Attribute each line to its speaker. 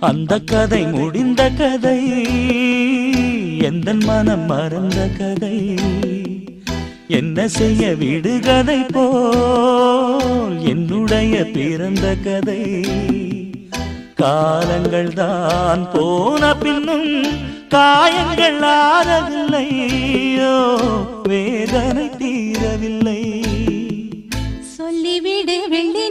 Speaker 1: அந்த கதை முடிந்த கதை, எந்த மனம் மறந்த கதை. என்ன செய்ய விடுகதை போல் என்னுடைய பிறந்த கதை. காலங்கள் தான் போன பின்னும் காயங்கள் ஆறவில்லையோ, வேதனை தீரவில்லை.
Speaker 2: சொல்லிவிடு வெள்ளி